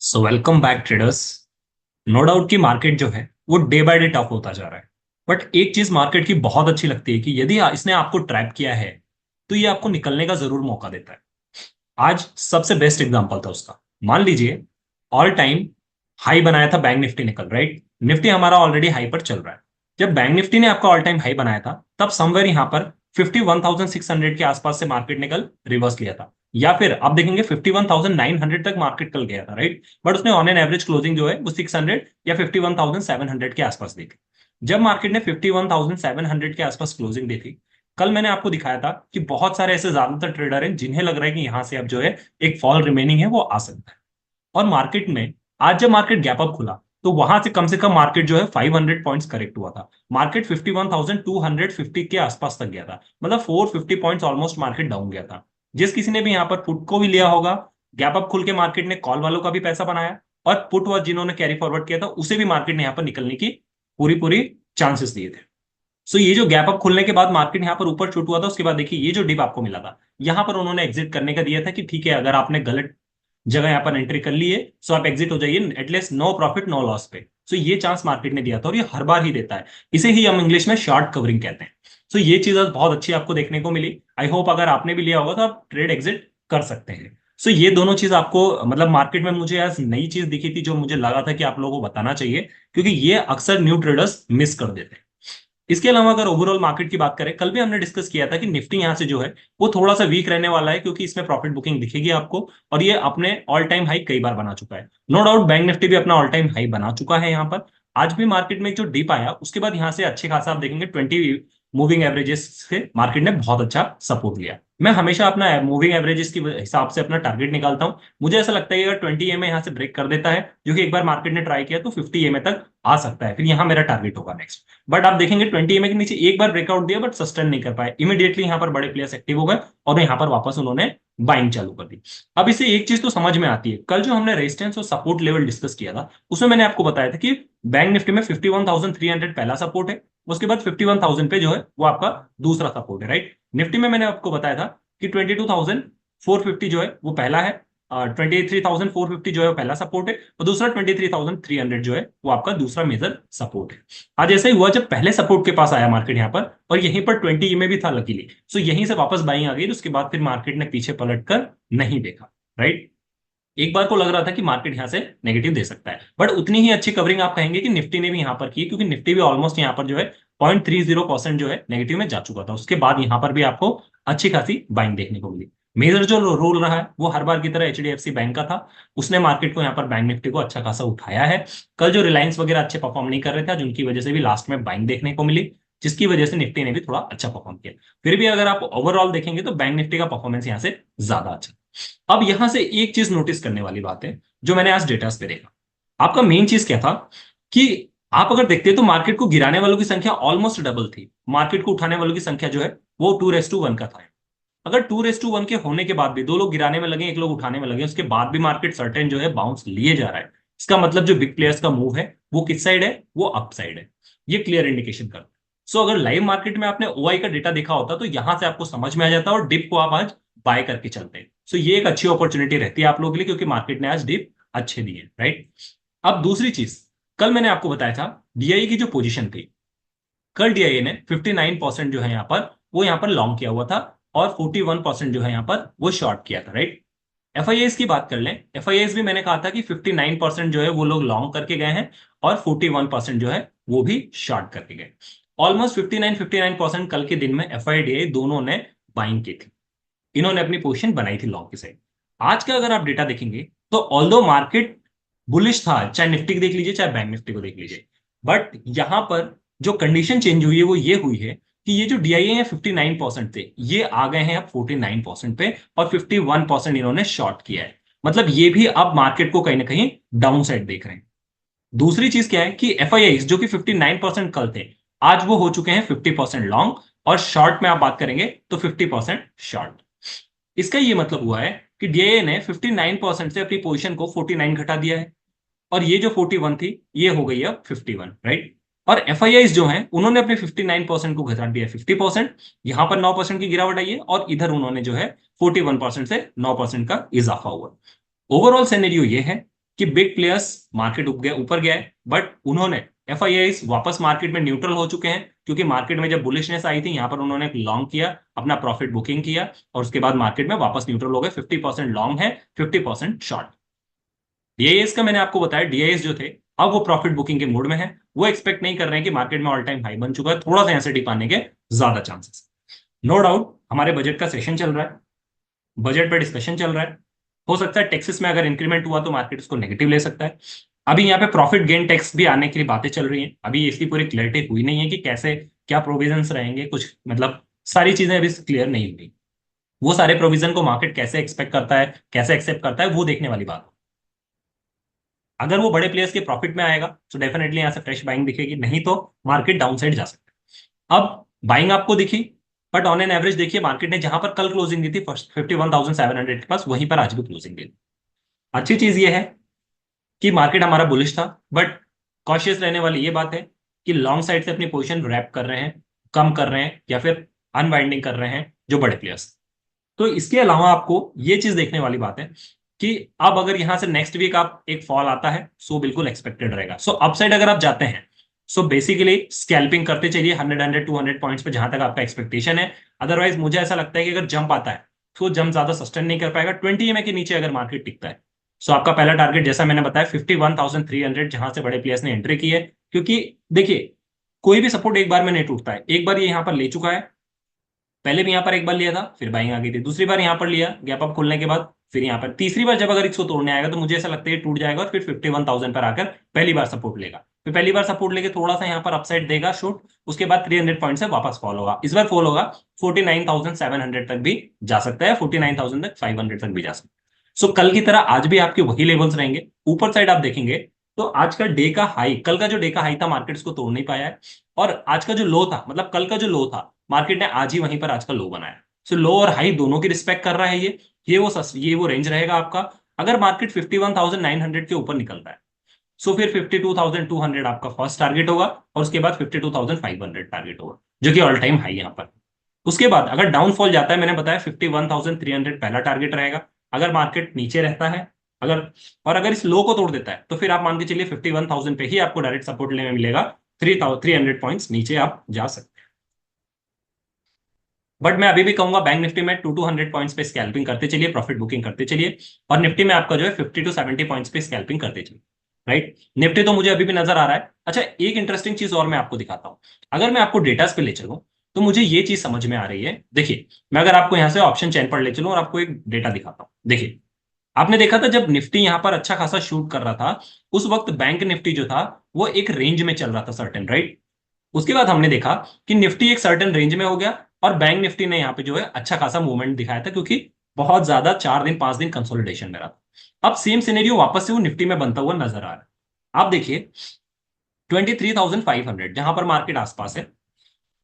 सो welcome back traders. No doubt कि market जो है वो डे बाय डे टफ होता जा रहा है। बट एक चीज मार्केट की बहुत अच्छी लगती है कि यदि इसने आपको ट्रैप किया है तो ये आपको निकलने का जरूर मौका देता है। आज सबसे बेस्ट एग्जांपल था उसका। मान लीजिए ऑल टाइम हाई बनाया था बैंक निफ्टी निकल, राइट। निफ्टी हमारा ऑलरेडी हाई पर चल रहा है। जब बैंक निफ्टी ने आपका ऑल टाइम हाई बनाया था तब समवेयर यहां पर 51,600 के आसपास से मार्केट निकल रिवर्स लिया था। या फिर आप देखेंगे 51,900 तक मार्केट कल गया था, राइट। बट उसने ऑन एन एवरेज क्लोजिंग जो है वो 600 या 51,700 के आसपास दी थी। जब मार्केट ने 51,700 के आसपास क्लोजिंग दी थी, कल मैंने आपको दिखाया था कि बहुत सारे ऐसे ज्यादातर ट्रेडर हैं जिन्हें लग रहा है कि यहां से अब जो है एक फॉल रिमेनिंग है वो आ सकता है। और मार्केट में आज जब मार्केट गैप अप खुला तो वहां से कम मार्केट जो है 500 पॉइंट्स करेक्ट हुआ था। मार्केट 51,250 के आसपास तक गया था, मतलब 450 पॉइंट्स ऑलमोस्ट मार्केट डाउन गया था। जिस किसी ने भी यहाँ पर पुट को भी लिया होगा, गैप अप खुल के मार्केट ने कॉल वालों का भी पैसा बनाया, और पुट वॉच जिन्होंने कैरी फॉरवर्ड किया था उसे भी मार्केट ने यहाँ पर निकलने की पूरी पूरी चांसेस दिए थे। सो ये जो गैप अप खुलने के बाद मार्केट यहाँ पर ऊपर शूट हुआ था, उसके बाद देखिए ये जो डिप आपको मिला था, यहाँ पर उन्होंने एग्जिट करने का दिया था कि ठीक है, अगर आपने गलत जगह यहाँ पर एंट्री कर ली है सो आप एग्जिट हो जाइए, at least no profit no loss पे। सो ये चांस मार्केट ने दिया था और ये हर बार ही देता है। इसे ही हम इंग्लिश में शॉर्ट कवरिंग कहते हैं। सो ये चीज आज बहुत अच्छी आपको देखने को मिली। आई होप अगर आपने भी लिया होगा तो आप ट्रेड एग्जिट कर सकते हैं। सो ये दोनों चीज आपको मतलब मार्केट में मुझे आज नई चीज दिखी थी जो मुझे लगा था कि आप लोगों को बताना चाहिए, क्योंकि ये अक्सर न्यू ट्रेडर्स मिस कर देते हैं। इसके अलावा अगर ओवरऑल मार्केट की बात करें, कल भी हमने डिस्कस किया था कि निफ्टी यहां से जो है वो थोड़ा सा वीक रहने वाला है, क्योंकि इसमें प्रॉफिट बुकिंग दिखेगी आपको और ये अपने ऑल टाइम हाई कई बार बना चुका है। नो डाउट बैंक निफ्टी भी अपना ऑल टाइम हाई बना चुका है यहाँ पर। आज भी मार्केट में जो डिप आया उसके बाद यहाँ से अच्छे खासा आप देखेंगे 20 मूविंग एवरेजेस से मार्केट ने बहुत अच्छा सपोर्ट लिया। मैं हमेशा अपना मूविंग एवरेजेस के हिसाब से अपना टारगेट निकालता हूं। मुझे ऐसा लगता है कि अगर 20 EMA यहाँ से ब्रेक कर देता है, जो कि एक बार मार्केट ने ट्राई किया, तो 50 EMA तक आ सकता है, फिर यहाँ मेरा टारगेट होगा नेक्स्ट। बट आप देखेंगे 20 EMA के नीचे एक बार ब्रेकआउट दिया बट सस्टेन नहीं कर पाए, इमीडिएटली यहाँ पर बड़े प्लेयर्स एक्टिव हो गए और यहाँ पर वापस उन्होंने बाइंग चालू कर दी। अब इसे एक चीज तो समझ में आती है, कल जो हमने रेजिस्टेंस और सपोर्ट लेवल डिस्कस किया था उसमें मैंने आपको बताया था कि बैंक निफ्टी में 51,300 पहला सपोर्ट है, उसके बाद 51,000 पे जो है वो आपका दूसरा सपोर्ट है, राइट। निफ्टी में मैंने आपको बताया था कि 22,450 जो है वो पहला है, 23,450 जो है वो पहला सपोर्ट है, और दूसरा 23,300 जो है वो आपका दूसरा मेजर सपोर्ट है। आज ऐसा ही हुआ, जब पहले सपोर्ट के पास आया मार्केट यहाँ पर और यहीं पर 20 में भी था लकीली, सो यहीं से वापस बाइंग आ गई, तो उसके बाद फिर मार्केट ने पीछे पलट कर नहीं देखा, राइट। एक बार को लग रहा था कि मार्केट यहां से नेगेटिव दे सकता है, बट उतनी ही अच्छी कवरिंग आप कहेंगे कि निफ्टी ने भी यहां पर की, क्योंकि निफ्टी भी ऑलमोस्ट यहां पर जो है 0.30% जो है नेगेटिव में जा चुका था। उसके बाद यहां पर भी आपको अच्छी खासी बाइंग देखने को मिली। मेजर जो रोल रहा है वो हर बार की तरह HDFC बैंक का था। उसने मार्केट को यहाँ पर बैंक निफ्टी को अच्छा खासा उठाया है। कल जो रिलायंस वगैरह अच्छे परफॉर्म नहीं कर रहे थे, जिनकी वजह से भी लास्ट में बाइंग देखने को मिली, जिसकी वजह से निफ्टी ने भी थोड़ा अच्छा परफॉर्म किया। फिर भी अगर आप ओवरऑल देखेंगे तो बैंक निफ्टी का परफॉर्मेंस यहाँ से ज्यादा अच्छा। अब यहां से एक चीज नोटिस करने वाली बात है जो मैंने आज डेटास पे देखा। आपका मेन चीज क्या था कि आप अगर देखते हैं तो मार्केट को गिराने वालों की संख्या ऑलमोस्ट डबल थी, मार्केट को उठाने वालों की संख्या जो है वो 2:1 का था। अगर 2:1 के होने के बाद भी दो लोग गिराने में लगे एक लोग उठाने में लगे, उसके बाद भी मार्केट सर्टेन जो है बाउंस लिए जा रहा है, इसका मतलब जो बिग प्लेयर्स का मूव है वो किस साइड है, वो अप साइड है। ये क्लियर इंडिकेशन करता है। सो अगर लाइव मार्केट में आपने OI का डेटा देखा होता तो यहां से आपको समझ में आ जाता और डिप को आप आज बाय करके चलते हैं। सो ये एक अच्छी अपॉर्चुनिटी रहती है आप लोगों के लिए, क्योंकि मार्केट ने आज डिप अच्छे दिए, राइट। अब दूसरी चीज, कल मैंने आपको बताया था DI की जो पोजीशन थी, कल DI ने 59% जो है यहाँ पर वो यहाँ पर लॉन्ग किया हुआ था और 41% जो है यहाँ पर वो शॉर्ट किया था, राइट। FIIs की बात कर लें, FIIs भी मैंने कहा था कि 59% जो है वो लोग लॉन्ग करके गए हैं और 41% जो है वो भी शॉर्ट करके गए। ऑलमोस्ट 59-59% कल के दिन में FIDI दोनों ने बाइंग की थी, इन्होंने अपनी पोजीशन बनाई थी लॉन्ग की साइड। आज का अगर आप डेटा देखेंगे तो ऑल्दो मार्केट बुलिश था, चाहे निफ्टी को देख लीजिए चाहे बैंक निफ्टी को देख लीजिए, बट यहां पर जो कंडीशन चेंज हुई है वो ये हुई है कि ये जो DI है 59% थे, ये आ गए हैं अब 49% पे, और 51% इन्होंने शॉर्ट किया है। मतलब ये भी अब मार्केट को कहीं ना कहीं डाउन साइड देख रहे हैं। दूसरी चीज क्या है कि FIIs जो कि 59% कल थे, आज वो हो चुके हैं 50% लॉन्ग, और शॉर्ट में आप बात करेंगे तो 50% शॉर्ट। इसका ये मतलब हुआ है कि DIA ने 59% से अपनी पोजीशन को 49 घटा दिया है, और ये जो 41 थी ये हो गई अब 51, राइट। और FIIs जो हैं उन्होंने अपने 59% को घटा दिया 50%, यहां पर 9% की गिरावट आई है, और इधर उन्होंने जो है 41% से 9% का इजाफा हुआ। ओवरऑल सिनेरियो ये है कि बिग प्लेयर्स मार्केट ऊपर गया है, बट उन्होंने एफआईआईज वापस मार्केट में न्यूट्रल हो चुके हैं, क्योंकि मार्केट में जब बुलिशनेस आई थी यहां पर उन्होंने लॉन्ग किया, अपना प्रॉफिट बुकिंग किया, और उसके बाद मार्केट में वापस न्यूट्रल हो गए। 50% लॉन्ग है, 50% शॉर्ट। डीआईएस का मैंने आपको बताया, डीआईएस जो थे अब वो प्रॉफिट बुकिंग के मूड में है, वो एक्सपेक्ट नहीं कर रहे हैं कि मार्केट में ऑल टाइम हाई बन चुका है, थोड़ा सा यहां से डिप आने के ज्यादा चांसेस। नो डाउट हमारे बजट का सेशन चल रहा है, बजट पे डिस्कशन चल रहा है, हो सकता है टैक्सेस में अगर इंक्रीमेंट हुआ तो मार्केट उसको नेगेटिव ले सकता है। अभी यहाँ पे प्रॉफिट गेन टैक्स भी आने के लिए बातें चल रही हैं, अभी इसकी पूरी क्लैरिटी हुई नहीं है कि कैसे क्या प्रोविजंस रहेंगे, कुछ मतलब सारी चीजें अभी क्लियर नहीं हुई। वो सारे प्रोविजन को मार्केट कैसे एक्सपेक्ट करता है, कैसे एक्सेप्ट करता है, वो देखने वाली बात है। अगर वो बड़े प्लेयर्स के प्रॉफिट में आएगा तो डेफिनेटली यहां से फ्रेश बाइंग दिखेगी, नहीं तो मार्केट डाउन साइड जा सकता है। अब बाइंग आपको दिखी, बट ऑन एन एवरेज देखिए मार्केट ने जहां पर कल क्लोजिंग दी थी 51,700 के पास, वहीं पर आज भी क्लोजिंग दी थी। अच्छी चीज ये है कि मार्केट हमारा बुलिश था, बट कॉशियस रहने वाली ये बात है कि लॉन्ग साइड से अपनी पोजीशन रैप कर रहे हैं, कम कर रहे हैं, या फिर अनवाइंडिंग कर रहे हैं जो बड़े प्लेयर्स। तो इसके अलावा आपको ये चीज देखने वाली बात है कि अब अगर यहां से नेक्स्ट वीक आप एक फॉल आता है, सो बिल्कुल एक्सपेक्टेड रहेगा। सो अपसाइड अगर आप जाते हैं, सो बेसिकली स्कैल्पिंग करते चलिए 100 200 पॉइंट्स पे जहां तक आपका एक्सपेक्टेशन है। अदरवाइज मुझे ऐसा लगता है कि अगर जंप आता है तो जंप ज्यादा सस्टेन नहीं कर पाएगा 20 EMA के नीचे अगर मार्केट टिकता है। सो आपका पहला टारगेट जैसा मैंने बताया 51,300, जहां से बड़े प्लेयर्स ने एंट्री की है। क्योंकि देखिए कोई भी सपोर्ट एक बार में नहीं टूटता है, एक बार ये यहां पर ले चुका है, पहले भी यहां पर एक बार लिया था, फिर बाइंग आ गई थी, दूसरी बार यहां पर लिया गैप अप खुलने के बाद, फिर यहां पर तीसरी बार जब अगर इसको तोड़ने आएगा तो मुझे ऐसा लगता है टूट जाएगा और फिर 51,000 पर आकर पहली बार सपोर्ट लेगा। फिर पहली बार सपोर्ट लेके थोड़ा सा यहां पर अपसाइड देगा शूट, उसके बाद 300 पॉइंट से वापस फॉल होगा, इस बार फॉल होगा 49,700 तक भी जा सकता है, 49,000 तक 500 तक भी जा सकता है। सो कल की तरह आज भी आपके वही लेवल्स रहेंगे। ऊपर साइड आप देखेंगे तो आज का डे का हाई, कल का जो डे का हाई था मार्केट इसको तोड़ नहीं पाया है, और आज का जो लो था, मतलब कल का जो लो था, मार्केट ने आज ही वहीं पर आज का लो बनाया। सो लो और हाई दोनों की रिस्पेक्ट कर रहा है ये वो रेंज रहेगा आपका। अगर मार्केट 51,900 के ऊपर निकलता है, सो फिर 52,200 आपका फर्स्ट टारगेट होगा, और उसके बाद 52,500 टारगेट होगा, जो कि ऑल टाइम हाई यहाँ पर। उसके बाद अगर डाउनफॉल जाता है, मैंने बताया 51,300 पहला टारगेट रहेगा। अगर मार्केट नीचे रहता है, अगर और अगर इस लो को तोड़ देता है, तो फिर आप मान के चलिए 51,000 पे ही आपको डायरेक्ट सपोर्ट लेने में मिलेगा, 300 पॉइंट्स नीचे आप जा सकते हैं। बट मैं अभी भी कहूंगा बैंक निफ्टी में 200 पॉइंट्स पे स्कैल्पिंग करते चलिए, प्रॉफिट बुकिंग करते चलिए, और निफ्टी में आपका जो है 50 to 70 पॉइंट्स पे स्कैल्पिंग करते चलिए। राइट, निफ्टी तो मुझे अभी भी नजर आ रहा है। अच्छा, एक इंटरेस्टिंग चीज और मैं आपको दिखाता हूं। अगर मैं आपको डेटास पे ले चलूं तो मुझे ये चीज समझ में आ रही है। देखिए, मैं अगर आपको यहां से ऑप्शन चैन पर ले चलूं और आपको एक डेटा दिखाता हूं। देखिए, आपने देखा था जब निफ्टी यहां पर अच्छा खासा शूट कर रहा था, उस वक्त बैंक निफ्टी जो था वो एक रेंज में चल रहा था सर्टेन, राइट। उसके बाद हमने देखा कि निफ्टी एक सर्टेन रेंज में हो गया, और बैंक निफ्टी ने यहाँ पे जो है अच्छा खासा मूवमेंट दिखाया था, क्योंकि बहुत ज्यादा 4 दिन 5 दिन कंसोलिडेशन में रहा था। अब सेम सिनेरियो वापस से वो निफ्टी में बनता हुआ नजर आ रहा है। आप देखिए 23,500 जहां पर मार्केट आसपास है,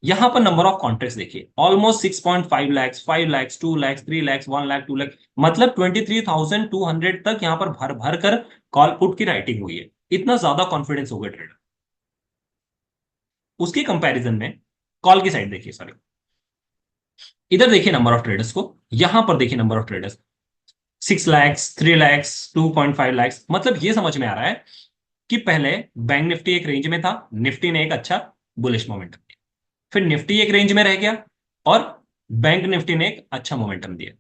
यहां पर नंबर ऑफ कॉन्ट्रैक्ट्स देखिए ऑलमोस्ट 6.5 लैक्स, 5 लैक्स, 2 लैक्स, 3 लैक्स, 1 लाख, 2 लाख, मतलब 23,200 तक यहां पर भर भर कर कॉल पुट की राइटिंग हुई है। इतना ज्यादा कॉन्फिडेंस हो गया ट्रेडर। उसकी कंपैरिजन में कॉल की साइड देखिए, सॉरी, इधर देखिए नंबर ऑफ ट्रेडर्स को, यहां पर देखिए number of traders 6 lakhs, 3 lakhs, 2.5 lakhs, मतलब ये समझ में आ रहा है कि पहले बैंक निफ्टी एक रेंज में था, निफ्टी ने एक अच्छा बुलिश मोमेंटम दिया, फिर निफ्टी एक रेंज में रह गया, और बैंक निफ्टी ने एक अच्छा मोमेंटम दिया।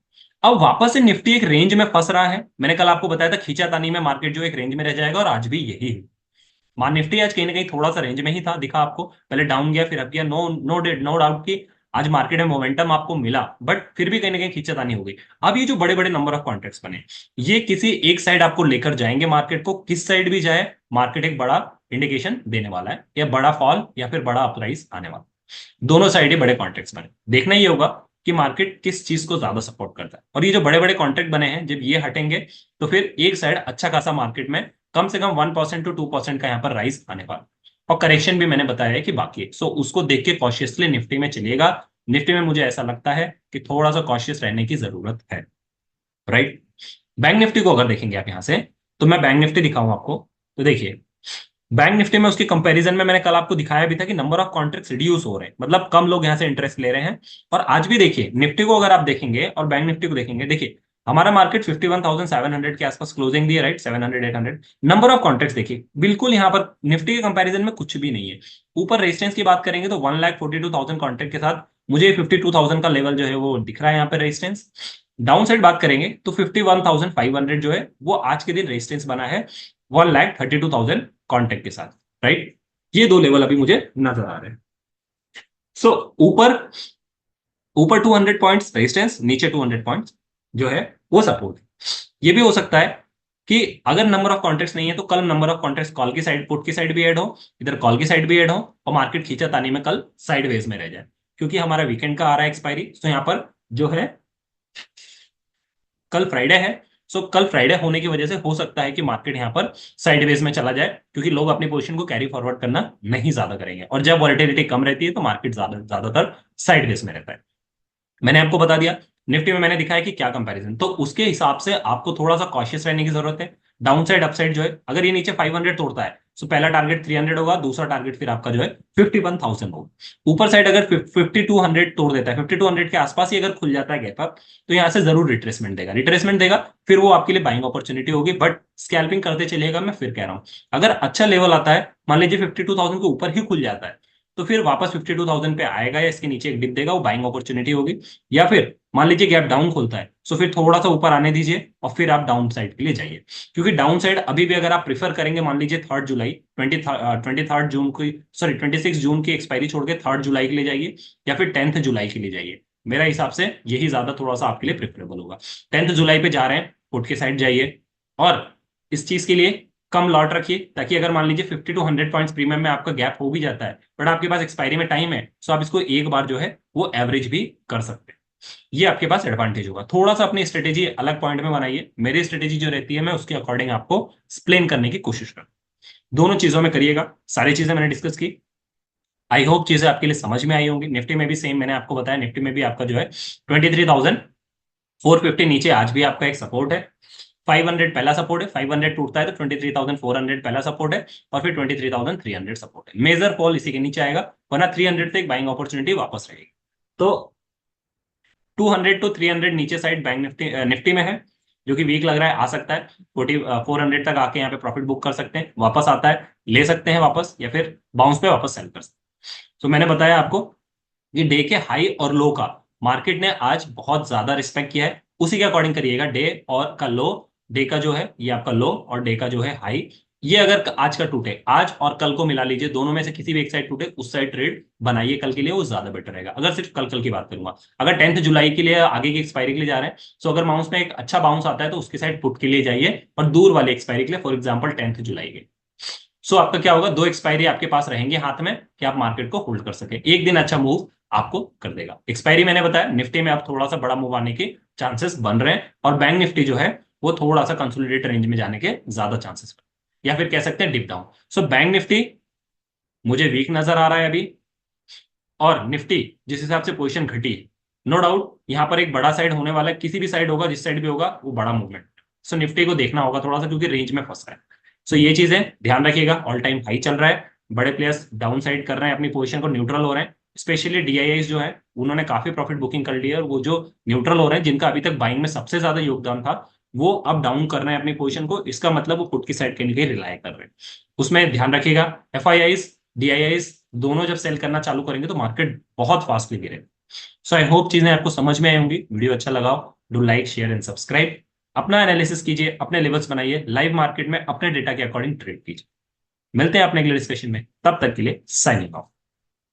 अब वापस से निफ्टी एक रेंज में फंस रहा है। मैंने कल आपको बताया था खींचातानी में मार्केट जो एक रेंज में रह जाएगा, और आज भी यही है। मान निफ्टी आज कहीं ना कहीं थोड़ा सा रेंज में ही था, दिखा आपको, पहले डाउन गया फिर अप गया, नो डाउट कि आज मार्केट में मोमेंटम आपको मिला, बट फिर भी कहीं ना कहीं खींचातानी हो गई। अब ये जो बड़े बड़े नंबर ऑफ कॉन्ट्रैक्ट्स बने, ये किसी एक साइड आपको लेकर जाएंगे मार्केट को, किस साइड भी जाए मार्केट एक बड़ा इंडिकेशन देने वाला है, या बड़ा फॉल या फिर बड़ा अपराइज आने वाला। दोनों साइड ही बड़े कॉन्ट्रैक्ट्स बने, देखना ही होगा कि मार्केट किस चीज को ज्यादा सपोर्ट करता है। और ये जो बड़े बड़े कॉन्ट्रैक्ट बने हैं, जब ये हटेंगे तो फिर एक साइड अच्छा खासा मार्केट में कम से कम 1% to 2% का यहाँ पर राइज आने वाला। और करेक्शन भी मैंने बताया है कि बाकी है, सो उसको देख के कॉशियसली निफ्टी में चलिएगा। निफ्टी में मुझे ऐसा लगता है कि थोड़ा सा कॉशियस रहने की जरूरत है, राइट। बैंक निफ्टी को अगर देखेंगे आप यहां से, तो मैं बैंक निफ्टी दिखाऊं आपको, तो देखिए बैंक निफ्टी में उसकी कंपैरिजन में मैंने कल आपको दिखाया भी था कि नंबर ऑफ कॉन्ट्रैक्ट्स रिड्यूस हो रहे हैं, मतलब कम लोग यहां से इंटरेस्ट ले रहे हैं। और आज भी देखिए निफ्टी को अगर आप देखेंगे और बैंक निफ्टी को देखेंगे, देखिए हमारा मार्केट 51,700 के आसपास क्लोजिंग दी है, राइट, 700 800। नंबर ऑफ कॉन्ट्रैक्ट्स देखिए, बिल्कुल यहाँ पर निफ्टी के कंपैरिजन में कुछ भी नहीं है। ऊपर रेजिस्टेंस की बात करेंगे तो 1,42,000 कॉन्ट्रैक्ट के साथ मुझे 52,000 का लेवल जो है वो दिख रहा है यहाँ पे रेजिस्टेंस। डाउन साइड बात करेंगे तो 51,500 जो है वो आज के दिन रेजिस्टेंस बना है 1,32,000 कॉन्ट्रैक्ट के साथ, राइट। ये दो लेवल अभी मुझे नजर आ रहे हैं। सो ऊपर ऊपर 200 पॉइंट्स रेजिस्टेंस, नीचे 200 पॉइंट्स जो है वो सपोर्ट। ये भी हो सकता है कि अगर नंबर ऑफ कॉन्ट्रैक्ट्स नहीं है तो कल नंबर ऑफ कॉन्ट्रैक्ट्स कॉल की साइड, पुट की साइड भी ऐड हो, इधर कॉल की साइड भी ऐड हो, और मार्केट खींचा तानी में कल साइडवेज में रह जाए, क्योंकि हमारा वीकेंड का आ रहा है एक्सपायरी। तो यहाँ पर जो है कल फ्राइडे है। सो कल फ्राइडे होने की वजह से हो सकता है कि मार्केट यहाँ पर साइडवेज में चला जाए, क्योंकि लोग अपनी पोजीशन को कैरी फॉरवर्ड करना नहीं ज्यादा करेंगे, और जब वॉलेटिलिटी कम रहती है तो मार्केट ज्यादातर साइडवेज में रहता है। मैंने आपको बता दिया निफ्टी में मैंने दिखाया कि क्या कंपैरिजन, तो उसके हिसाब से आपको थोड़ा सा कॉशियस रहने की जरूरत है। डाउन साइड अपसाइड जो है, अगर ये नीचे 500 तोड़ता है तो पहला टारगेट 300 होगा, दूसरा टारगेट फिर आपका जो है 51,000 होगा। ऊपर साइड अगर 5200 तोड़ देता है, 5200 के आसपास ही अगर खुल जाता है गैप अप, तो यहाँ से जरूर रिट्रेसमेंट देगा, फिर वो आपके लिए बाइंग अपॉर्चुनिटी होगी। बट स्कैल्पिंग करते चलिएगा, मैं फिर कह रहा हूं, अगर अच्छा लेवल आता है, मान लीजिए 52,000 के ऊपर ही खुल जाता है, तो फिर वापस 52,000 पे आएगा या इसके नीचे एक डिप देगा, वो बाइंग अपॉर्चुनिटी होगी। या फिर मान लीजिए गैप डाउन खुलता है, तो फिर थोड़ा सा ऊपर आने दीजिए और फिर आप डाउन साइड के लिए जाइए, क्योंकि डाउन साइड अभी भी अगर आप प्रीफर करेंगे, मान लीजिए 3 जुलाई 23 जून की, सॉरी 26 जून की एक्सपायरी छोड़ के 3 जुलाई के लिए जाइए, या फिर 10 जुलाई के लिए जाइए। मेरा हिसाब से यही ज्यादा थोड़ा सा आपके लिए प्रेफरेबल होगा। 10 जुलाई पे जा रहे हैं, पुट के साइड जाइए, और इस चीज के लिए कम लॉट रखिए, ताकि अगर मान लीजिए 50 to 100 पॉइंट्स प्रीमियम में आपका गैप हो भी जाता है, बट आपके पास एक्सपायरी में टाइम है, तो आप इसको एक बार जो है वो एवरेज भी कर सकते हैं। ये आपके पास एडवांटेज होगा। थोड़ा सा अपनी स्ट्रेटेजी अलग पॉइंट में बनाइए, मेरी स्ट्रेटेजी जो रहती है मैं उसके अकॉर्डिंग आपको एक्सप्लेन करने की कोशिश करूँ। दोनों चीजों में करिएगा। सारी चीजें मैंने डिस्कस की, आई होप चीजें आपके लिए समझ में आई होंगी। निफ्टी में भी सेम मैंने आपको बताया, निफ्टी में भी आपका जो है 23,450 नीचे आज भी आपका एक सपोर्ट है। 500 पहला सपोर्ट है, 500 टूटता है तो 23,400 पहला सपोर्ट है, और फिर 23,300 सपोर्ट है। मेजर फॉल इसी के नीचे आएगा, वरना 300 तक बाइंग अपॉर्चुनिटी वापस रहेगी। तो 200 to 300 नीचे साइड बैंक निफ्टी में है, जो कि वीक लग रहा है, आ सकता है 400 तक आके यहाँ पे प्रॉफिट बुक कर सकते हैं, वापस आता है ले सकते हैं वापस, या फिर बाउंस पे वापस सेल कर सकते हैं। तो मैंने बताया आपको ये डे के हाई और लो का मार्केट ने आज बहुत ज्यादा रिस्पेक्ट किया है, उसी के अकॉर्डिंग करिएगा। डे और का लो, डे का जो है ये आपका लो, और डे का जो है हाई, ये अगर आज का टूटे, आज और कल को मिला लीजिए, दोनों में से किसी भी एक साइड टूटे, उस साइड ट्रेड बनाइए कल के लिए, वो ज्यादा बेटर रहेगा। अगर सिर्फ कल कल की बात करूंगा, अगर 10 जुलाई के लिए आगे की एक्सपायरी के लिए जा रहे हैं, तो अगर माउंस में एक अच्छा बाउंस आता है तो उसकी साइड पुट के लिए जाइए, और दूर वाली एक्सपायरी के लिए, फॉर एग्जाम्पल 10 जुलाई के। सो आपका क्या होगा, दो एक्सपायरी आपके पास रहेंगे हाथ में, कि आप मार्केट को होल्ड कर सके। एक दिन अच्छा मूव आपको कर देगा। एक्सपायरी मैंने बताया, निफ्टी में आप थोड़ा सा बड़ा मूव आने के चांसेस बन रहे हैं, और बैंक निफ्टी जो है वो थोड़ा सा कंसोलिडेट रेंज में जाने के ज्यादा चांसेस, या फिर कह सकते हैं dip down. So bank Nifty मुझे वीक नजर आ रहा है अभी, और निफ्टी जिस हिसाब से पोजीशन घटी है, नो डाउट यहाँ पर एक बड़ा साइड होने वाला है, किसी भी साइड होगा, जिस साइड भी होगा वो बड़ा मूवमेंट। सो निफ्टी को देखना होगा थोड़ा सा, क्योंकि रेंज में फंस रहा है। सो ये चीजें ध्यान रखिएगा। ऑल टाइम हाई चल रहा है, बड़े प्लेयर्स डाउन साइड कर रहे हैं, अपनी पोजीशन को न्यूट्रल हो रहे हैं। स्पेशली डीआईआईज जो है उन्होंने काफी प्रॉफिट बुकिंग कर लिया है, और वो जो न्यूट्रल हो रहे हैं, जिनका अभी तक बाइंग में सबसे ज्यादा योगदान था, वो अब डाउन कर रहे हैं अपनी पोजीशन को। इसका मतलब वो पुट की साइड के लिए रिलाय कर रहे हैं, उसमें ध्यान रखिएगा। एफआईआईज डीआईआईज दोनों जब सेल करना चालू करेंगे तो मार्केट बहुत फास्टली गिरेगा। सो आई होप चीजें आपको समझ में आई होंगी। वीडियो अच्छा लगा do like share and subscribe. अपना एनालिसिस कीजिए, अपने लेवल्स बनाइए, लाइव मार्केट में अपने डेटा के अकॉर्डिंग ट्रेड कीजिए। मिलते हैं अपने अगले डिस्कशन में, तब तक के लिए साइनिंग ऑफ।